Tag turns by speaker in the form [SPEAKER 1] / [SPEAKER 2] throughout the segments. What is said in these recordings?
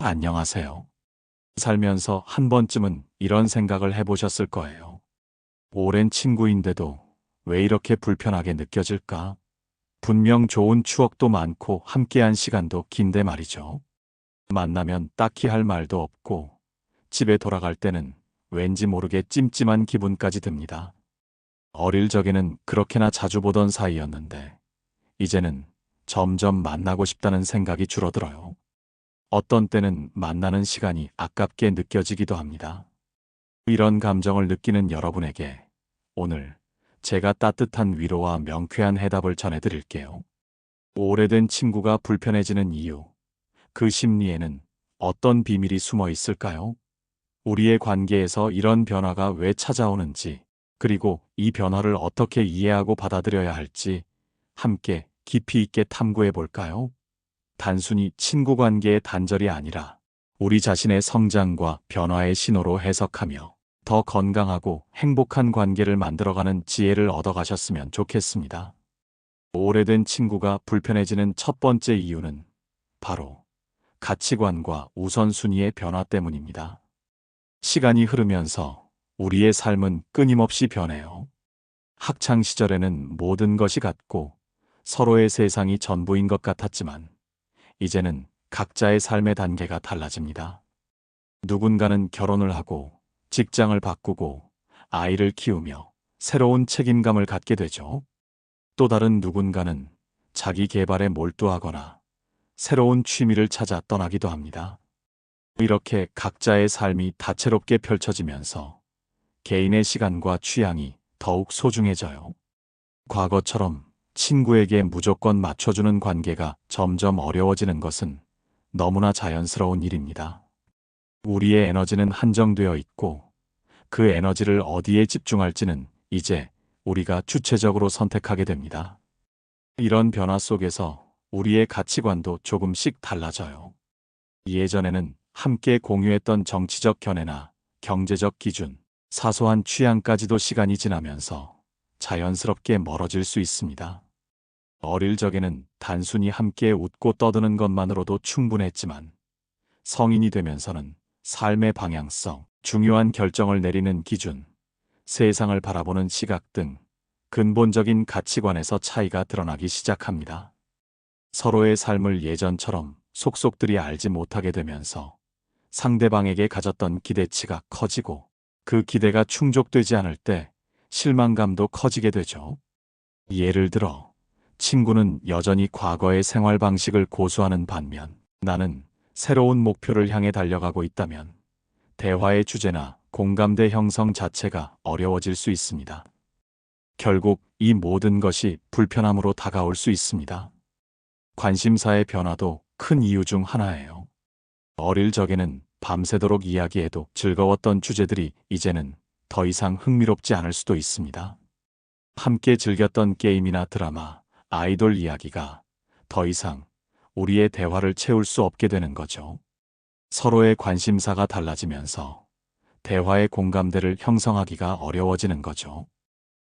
[SPEAKER 1] 안녕하세요. 살면서 한 번쯤은 이런 생각을 해보셨을 거예요. 오랜 친구인데도 왜 이렇게 불편하게 느껴질까? 분명 좋은 추억도 많고 함께한 시간도 긴데 말이죠. 만나면 딱히 할 말도 없고 집에 돌아갈 때는 왠지 모르게 찜찜한 기분까지 듭니다. 어릴 적에는 그렇게나 자주 보던 사이였는데 이제는 점점 만나고 싶다는 생각이 줄어들어요. 어떤 때는 만나는 시간이 아깝게 느껴지기도 합니다. 이런 감정을 느끼는 여러분에게 오늘 제가 따뜻한 위로와 명쾌한 해답을 전해드릴게요. 오래된 친구가 불편해지는 이유, 그 심리에는 어떤 비밀이 숨어 있을까요? 우리의 관계에서 이런 변화가 왜 찾아오는지, 그리고 이 변화를 어떻게 이해하고 받아들여야 할지 함께 깊이 있게 탐구해 볼까요? 단순히 친구 관계의 단절이 아니라 우리 자신의 성장과 변화의 신호로 해석하며 더 건강하고 행복한 관계를 만들어가는 지혜를 얻어가셨으면 좋겠습니다. 오래된 친구가 불편해지는 첫 번째 이유는 바로 가치관과 우선순위의 변화 때문입니다. 시간이 흐르면서 우리의 삶은 끊임없이 변해요. 학창 시절에는 모든 것이 같고 서로의 세상이 전부인 것 같았지만 이제는 각자의 삶의 단계가 달라집니다. 누군가는 결혼을 하고 직장을 바꾸고 아이를 키우며 새로운 책임감을 갖게 되죠. 또 다른 누군가는 자기 개발에 몰두하거나 새로운 취미를 찾아 떠나기도 합니다. 이렇게 각자의 삶이 다채롭게 펼쳐지면서 개인의 시간과 취향이 더욱 소중해져요. 과거처럼 친구에게 무조건 맞춰주는 관계가 점점 어려워지는 것은 너무나 자연스러운 일입니다. 우리의 에너지는 한정되어 있고 그 에너지를 어디에 집중할지는 이제 우리가 주체적으로 선택하게 됩니다. 이런 변화 속에서 우리의 가치관도 조금씩 달라져요. 예전에는 함께 공유했던 정치적 견해나 경제적 기준, 사소한 취향까지도 시간이 지나면서 자연스럽게 멀어질 수 있습니다. 어릴 적에는 단순히 함께 웃고 떠드는 것만으로도 충분했지만 성인이 되면서는 삶의 방향성, 중요한 결정을 내리는 기준, 세상을 바라보는 시각 등 근본적인 가치관에서 차이가 드러나기 시작합니다. 서로의 삶을 예전처럼 속속들이 알지 못하게 되면서 상대방에게 가졌던 기대치가 커지고 그 기대가 충족되지 않을 때 실망감도 커지게 되죠. 예를 들어 친구는 여전히 과거의 생활 방식을 고수하는 반면 나는 새로운 목표를 향해 달려가고 있다면 대화의 주제나 공감대 형성 자체가 어려워질 수 있습니다. 결국 이 모든 것이 불편함으로 다가올 수 있습니다. 관심사의 변화도 큰 이유 중 하나예요. 어릴 적에는 밤새도록 이야기해도 즐거웠던 주제들이 이제는 더 이상 흥미롭지 않을 수도 있습니다. 함께 즐겼던 게임이나 드라마, 아이돌 이야기가 더 이상 우리의 대화를 채울 수 없게 되는 거죠. 서로의 관심사가 달라지면서 대화의 공감대를 형성하기가 어려워지는 거죠.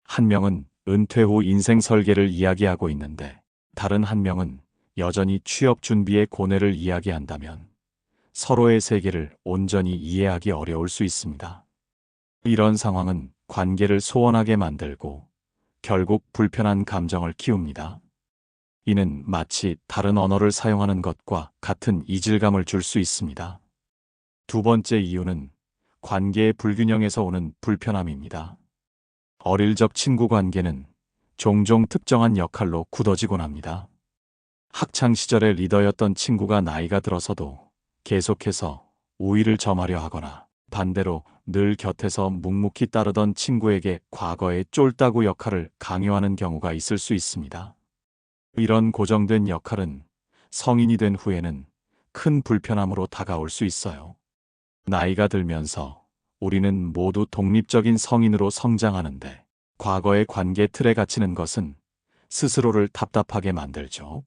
[SPEAKER 1] 한 명은 은퇴 후 인생 설계를 이야기하고 있는데 다른 한 명은 여전히 취업 준비의 고뇌를 이야기한다면 서로의 세계를 온전히 이해하기 어려울 수 있습니다. 이런 상황은 관계를 소원하게 만들고 결국 불편한 감정을 키웁니다. 이는 마치 다른 언어를 사용하는 것과 같은 이질감을 줄 수 있습니다. 두 번째 이유는 관계의 불균형에서 오는 불편함입니다. 어릴 적 친구 관계는 종종 특정한 역할로 굳어지곤 합니다. 학창 시절의 리더였던 친구가 나이가 들어서도 계속해서 우위를 점하려 하거나 반대로 늘 곁에서 묵묵히 따르던 친구에게 과거의 쫄따구 역할을 강요하는 경우가 있을 수 있습니다. 이런 고정된 역할은 성인이 된 후에는 큰 불편함으로 다가올 수 있어요. 나이가 들면서 우리는 모두 독립적인 성인으로 성장하는데 과거의 관계 틀에 갇히는 것은 스스로를 답답하게 만들죠.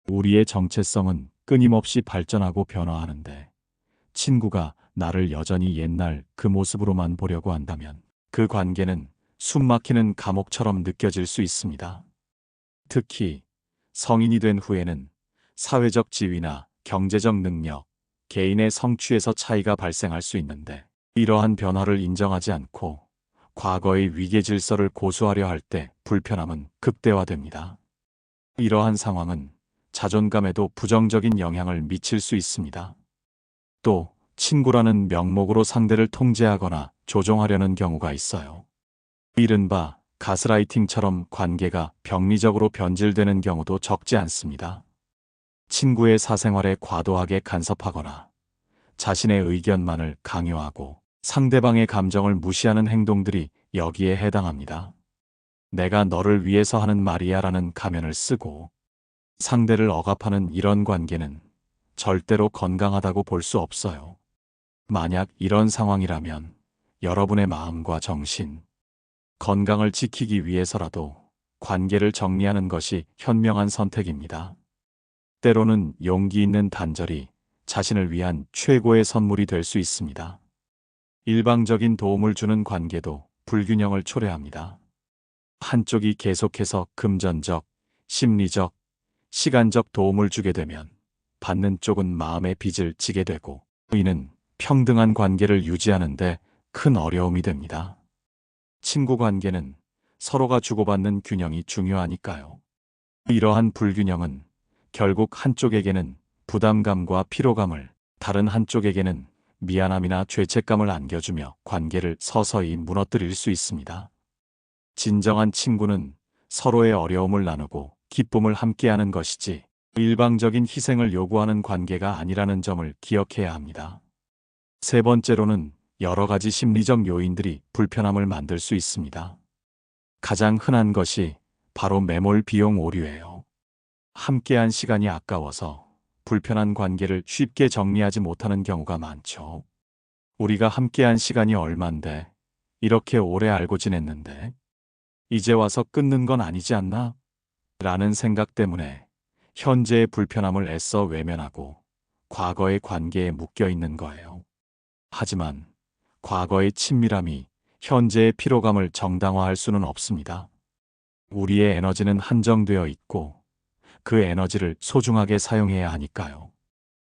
[SPEAKER 1] 우리의 정체성은 끊임없이 발전하고 변화하는데 친구가 나를 여전히 옛날 그 모습으로만 보려고 한다면 그 관계는 숨막히는 감옥처럼 느껴질 수 있습니다. 특히 성인이 된 후에는 사회적 지위나 경제적 능력, 개인의 성취에서 차이가 발생할 수 있는데, 이러한 변화를 인정하지 않고 과거의 위계 질서를 고수하려 할 때 불편함은 극대화됩니다. 이러한 상황은 자존감에도 부정적인 영향을 미칠 수 있습니다. 또 친구라는 명목으로 상대를 통제하거나 조종하려는 경우가 있어요. 이른바 가스라이팅처럼 관계가 병리적으로 변질되는 경우도 적지 않습니다. 친구의 사생활에 과도하게 간섭하거나 자신의 의견만을 강요하고 상대방의 감정을 무시하는 행동들이 여기에 해당합니다. 내가 너를 위해서 하는 말이야 라는 가면을 쓰고 상대를 억압하는 이런 관계는 절대로 건강하다고 볼 수 없어요. 만약 이런 상황이라면 여러분의 마음과 정신, 건강을 지키기 위해서라도 관계를 정리하는 것이 현명한 선택입니다. 때로는 용기 있는 단절이 자신을 위한 최고의 선물이 될 수 있습니다. 일방적인 도움을 주는 관계도 불균형을 초래합니다. 한쪽이 계속해서 금전적, 심리적, 시간적 도움을 주게 되면 받는 쪽은 마음의 빚을 지게 되고 이는 평등한 관계를 유지하는 데 큰 어려움이 됩니다. 친구 관계는 서로가 주고받는 균형이 중요하니까요. 이러한 불균형은 결국 한쪽에게는 부담감과 피로감을, 다른 한쪽에게는 미안함이나 죄책감을 안겨주며 관계를 서서히 무너뜨릴 수 있습니다. 진정한 친구는 서로의 어려움을 나누고 기쁨을 함께하는 것이지 일방적인 희생을 요구하는 관계가 아니라는 점을 기억해야 합니다. 세 번째로는 여러 가지 심리적 요인들이 불편함을 만들 수 있습니다. 가장 흔한 것이 바로 매몰 비용 오류예요. 함께한 시간이 아까워서 불편한 관계를 쉽게 정리하지 못하는 경우가 많죠. 우리가 함께한 시간이 얼만데 이렇게 오래 알고 지냈는데 이제 와서 끊는 건 아니지 않나? 라는 생각 때문에 현재의 불편함을 애써 외면하고 과거의 관계에 묶여 있는 거예요. 하지만 과거의 친밀함이 현재의 피로감을 정당화할 수는 없습니다. 우리의 에너지는 한정되어 있고 그 에너지를 소중하게 사용해야 하니까요.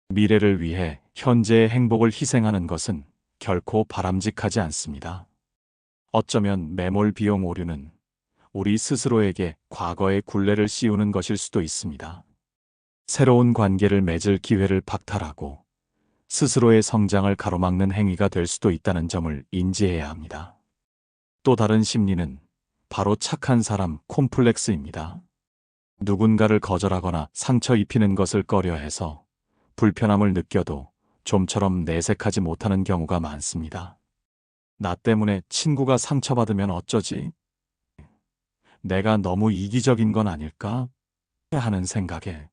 [SPEAKER 1] 미래를 위해 현재의 행복을 희생하는 것은 결코 바람직하지 않습니다. 어쩌면 매몰 비용 오류는 우리 스스로에게 과거의 굴레를 씌우는 것일 수도 있습니다. 새로운 관계를 맺을 기회를 박탈하고 스스로의 성장을 가로막는 행위가 될 수도 있다는 점을 인지해야 합니다. 또 다른 심리는 바로 착한 사람 콤플렉스입니다. 누군가를 거절하거나 상처 입히는 것을 꺼려해서 불편함을 느껴도 좀처럼 내색하지 못하는 경우가 많습니다. 나 때문에 친구가 상처받으면 어쩌지? 내가 너무 이기적인 건 아닐까? 하는 생각에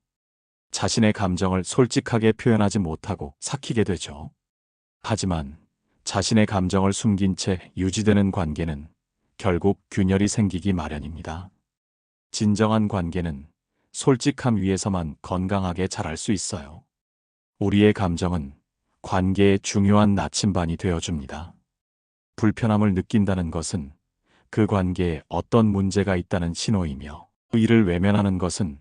[SPEAKER 1] 자신의 감정을 솔직하게 표현하지 못하고 삭히게 되죠. 하지만 자신의 감정을 숨긴 채 유지되는 관계는 결국 균열이 생기기 마련입니다. 진정한 관계는 솔직함 위에서만 건강하게 자랄 수 있어요. 우리의 감정은 관계의 중요한 나침반이 되어줍니다. 불편함을 느낀다는 것은 그 관계에 어떤 문제가 있다는 신호이며 이를 외면하는 것은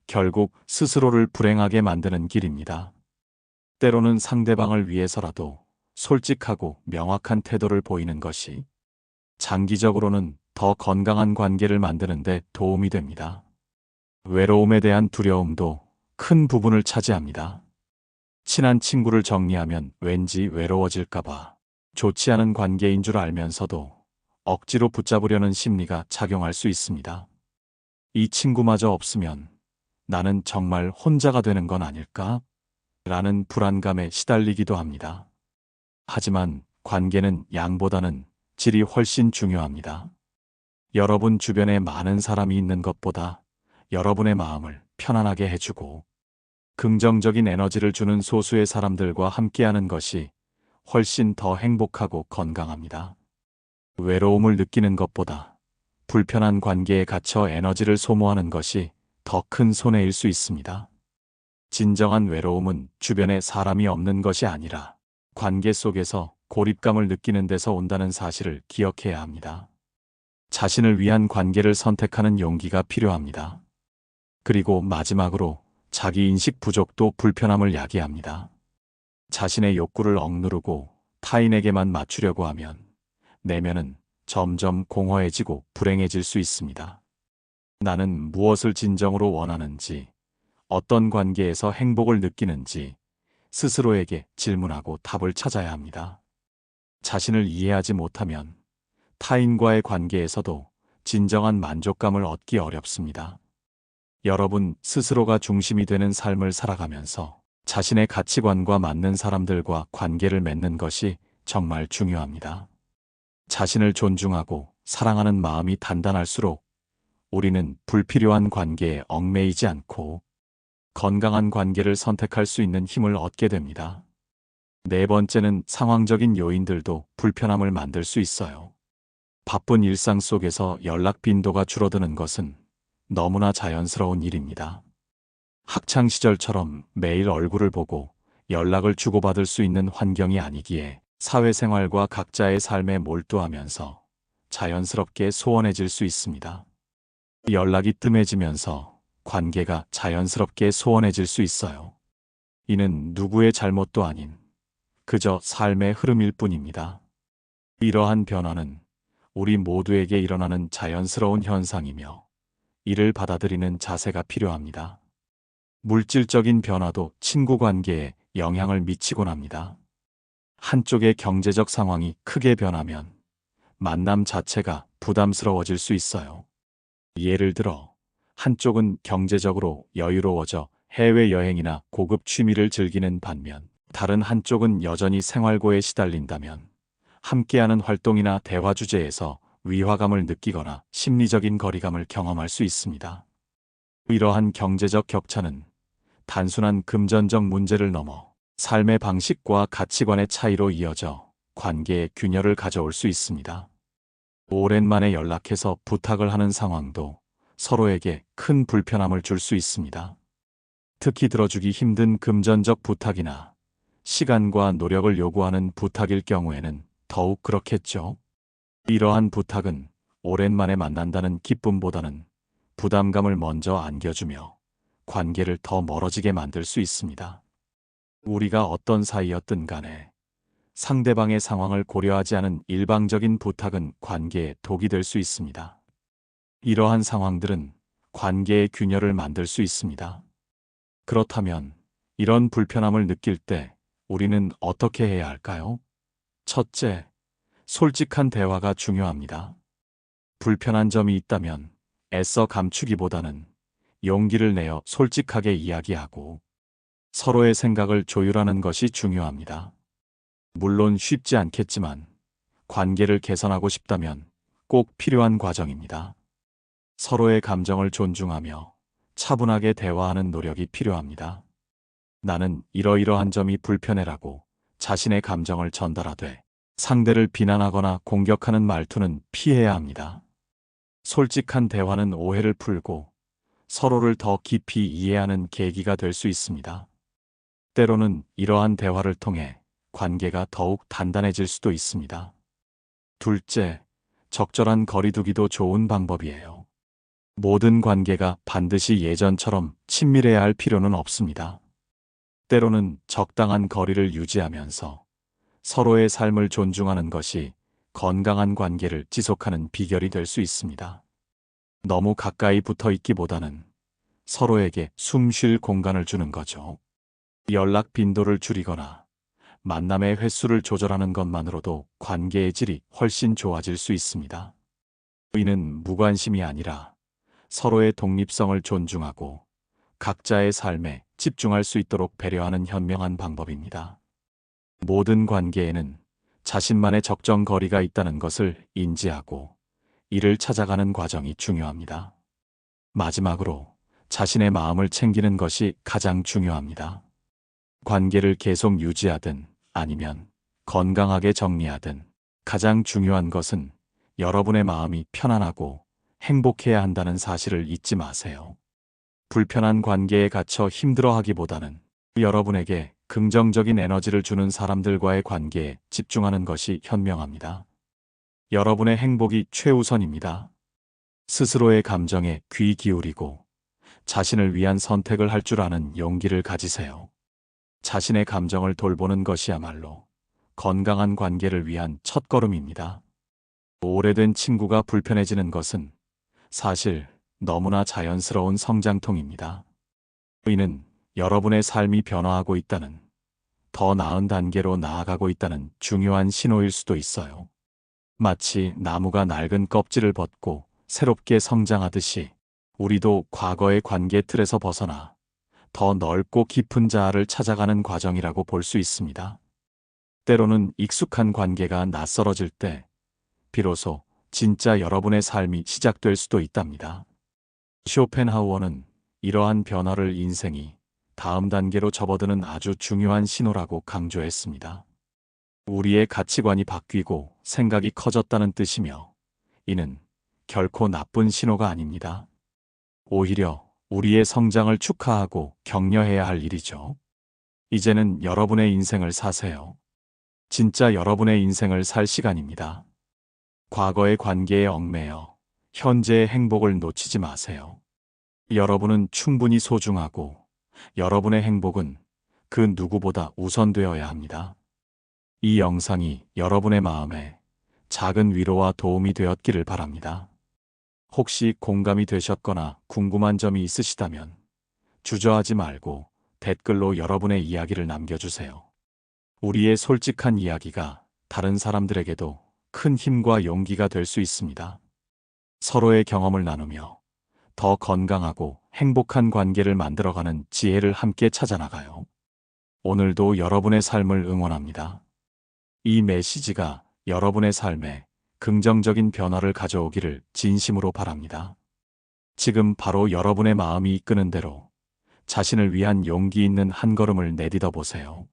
[SPEAKER 1] 결국 스스로를 불행하게 만드는 길입니다. 때로는 상대방을 위해서라도 솔직하고 명확한 태도를 보이는 것이 장기적으로는 더 건강한 관계를 만드는 데 도움이 됩니다. 외로움에 대한 두려움도 큰 부분을 차지합니다. 친한 친구를 정리하면 왠지 외로워질까봐 좋지 않은 관계인 줄 알면서도 억지로 붙잡으려는 심리가 작용할 수 있습니다. 이 친구마저 없으면 나는 정말 혼자가 되는 건 아닐까? 라는 불안감에 시달리기도 합니다. 하지만 관계는 양보다는 질이 훨씬 중요합니다. 여러분 주변에 많은 사람이 있는 것보다 여러분의 마음을 편안하게 해주고 긍정적인 에너지를 주는 소수의 사람들과 함께하는 것이 훨씬 더 행복하고 건강합니다. 외로움을 느끼는 것보다 불편한 관계에 갇혀 에너지를 소모하는 것이 더 큰 손해일 수 있습니다. 진정한 외로움은 주변에 사람이 없는 것이 아니라 관계 속에서 고립감을 느끼는 데서 온다는 사실을 기억해야 합니다. 자신을 위한 관계를 선택하는 용기가 필요합니다. 그리고 마지막으로 자기 인식 부족도 불편함을 야기합니다. 자신의 욕구를 억누르고 타인에게만 맞추려고 하면 내면은 점점 공허해지고 불행해질 수 있습니다. 나는 무엇을 진정으로 원하는지, 어떤 관계에서 행복을 느끼는지 스스로에게 질문하고 답을 찾아야 합니다. 자신을 이해하지 못하면 타인과의 관계에서도 진정한 만족감을 얻기 어렵습니다. 여러분 스스로가 중심이 되는 삶을 살아가면서 자신의 가치관과 맞는 사람들과 관계를 맺는 것이 정말 중요합니다. 자신을 존중하고 사랑하는 마음이 단단할수록 우리는 불필요한 관계에 얽매이지 않고 건강한 관계를 선택할 수 있는 힘을 얻게 됩니다. 네 번째는 상황적인 요인들도 불편함을 만들 수 있어요. 바쁜 일상 속에서 연락 빈도가 줄어드는 것은 너무나 자연스러운 일입니다. 학창 시절처럼 매일 얼굴을 보고 연락을 주고받을 수 있는 환경이 아니기에 사회생활과 각자의 삶에 몰두하면서 자연스럽게 소원해질 수 있습니다. 연락이 뜸해지면서 관계가 자연스럽게 소원해질 수 있어요. 이는 누구의 잘못도 아닌 그저 삶의 흐름일 뿐입니다. 이러한 변화는 우리 모두에게 일어나는 자연스러운 현상이며 이를 받아들이는 자세가 필요합니다. 물질적인 변화도 친구 관계에 영향을 미치곤 합니다. 한쪽의 경제적 상황이 크게 변하면 만남 자체가 부담스러워질 수 있어요. 예를 들어 한쪽은 경제적으로 여유로워져 해외여행이나 고급 취미를 즐기는 반면 다른 한쪽은 여전히 생활고에 시달린다면 함께하는 활동이나 대화 주제에서 위화감을 느끼거나 심리적인 거리감을 경험할 수 있습니다. 이러한 경제적 격차는 단순한 금전적 문제를 넘어 삶의 방식과 가치관의 차이로 이어져 관계에 균열을 가져올 수 있습니다. 오랜만에 연락해서 부탁을 하는 상황도 서로에게 큰 불편함을 줄 수 있습니다. 특히 들어주기 힘든 금전적 부탁이나 시간과 노력을 요구하는 부탁일 경우에는 더욱 그렇겠죠. 이러한 부탁은 오랜만에 만난다는 기쁨보다는 부담감을 먼저 안겨주며 관계를 더 멀어지게 만들 수 있습니다. 우리가 어떤 사이였든 간에 상대방의 상황을 고려하지 않은 일방적인 부탁은 관계에 독이 될 수 있습니다. 이러한 상황들은 관계의 균열을 만들 수 있습니다. 그렇다면 이런 불편함을 느낄 때 우리는 어떻게 해야 할까요? 첫째, 솔직한 대화가 중요합니다. 불편한 점이 있다면 애써 감추기보다는 용기를 내어 솔직하게 이야기하고 서로의 생각을 조율하는 것이 중요합니다. 물론 쉽지 않겠지만 관계를 개선하고 싶다면 꼭 필요한 과정입니다. 서로의 감정을 존중하며 차분하게 대화하는 노력이 필요합니다. 나는 이러이러한 점이 불편해라고 자신의 감정을 전달하되 상대를 비난하거나 공격하는 말투는 피해야 합니다. 솔직한 대화는 오해를 풀고 서로를 더 깊이 이해하는 계기가 될 수 있습니다. 때로는 이러한 대화를 통해 관계가 더욱 단단해질 수도 있습니다. 둘째, 적절한 거리두기도 좋은 방법이에요. 모든 관계가 반드시 예전처럼 친밀해야 할 필요는 없습니다. 때로는 적당한 거리를 유지하면서 서로의 삶을 존중하는 것이 건강한 관계를 지속하는 비결이 될 수 있습니다. 너무 가까이 붙어 있기보다는 서로에게 숨 쉴 공간을 주는 거죠. 연락 빈도를 줄이거나 만남의 횟수를 조절하는 것만으로도 관계의 질이 훨씬 좋아질 수 있습니다. 이는 무관심이 아니라 서로의 독립성을 존중하고 각자의 삶에 집중할 수 있도록 배려하는 현명한 방법입니다. 모든 관계에는 자신만의 적정 거리가 있다는 것을 인지하고 이를 찾아가는 과정이 중요합니다. 마지막으로 자신의 마음을 챙기는 것이 가장 중요합니다. 관계를 계속 유지하든 아니면 건강하게 정리하든 가장 중요한 것은 여러분의 마음이 편안하고 행복해야 한다는 사실을 잊지 마세요. 불편한 관계에 갇혀 힘들어하기보다는 여러분에게 긍정적인 에너지를 주는 사람들과의 관계에 집중하는 것이 현명합니다. 여러분의 행복이 최우선입니다. 스스로의 감정에 귀 기울이고 자신을 위한 선택을 할 줄 아는 용기를 가지세요. 자신의 감정을 돌보는 것이야말로 건강한 관계를 위한 첫걸음입니다. 오래된 친구가 불편해지는 것은 사실 너무나 자연스러운 성장통입니다. 이는 여러분의 삶이 변화하고 있다는, 더 나은 단계로 나아가고 있다는 중요한 신호일 수도 있어요. 마치 나무가 낡은 껍질을 벗고 새롭게 성장하듯이 우리도 과거의 관계 틀에서 벗어나 더 넓고 깊은 자아를 찾아가는 과정이라고 볼 수 있습니다. 때로는 익숙한 관계가 낯설어질 때 비로소 진짜 여러분의 삶이 시작될 수도 있답니다. 쇼펜하우어는 이러한 변화를 인생이 다음 단계로 접어드는 아주 중요한 신호라고 강조했습니다. 우리의 가치관이 바뀌고 생각이 커졌다는 뜻이며, 이는 결코 나쁜 신호가 아닙니다. 오히려 우리의 성장을 축하하고 격려해야 할 일이죠. 이제는 여러분의 인생을 사세요. 진짜 여러분의 인생을 살 시간입니다. 과거의 관계에 얽매여 현재의 행복을 놓치지 마세요. 여러분은 충분히 소중하고 여러분의 행복은 그 누구보다 우선되어야 합니다. 이 영상이 여러분의 마음에 작은 위로와 도움이 되었기를 바랍니다. 혹시 공감이 되셨거나 궁금한 점이 있으시다면 주저하지 말고 댓글로 여러분의 이야기를 남겨주세요. 우리의 솔직한 이야기가 다른 사람들에게도 큰 힘과 용기가 될 수 있습니다. 서로의 경험을 나누며 더 건강하고 행복한 관계를 만들어가는 지혜를 함께 찾아나가요. 오늘도 여러분의 삶을 응원합니다. 이 메시지가 여러분의 삶에 긍정적인 변화를 가져오기를 진심으로 바랍니다. 지금 바로 여러분의 마음이 이끄는 대로 자신을 위한 용기 있는 한 걸음을 내딛어 보세요.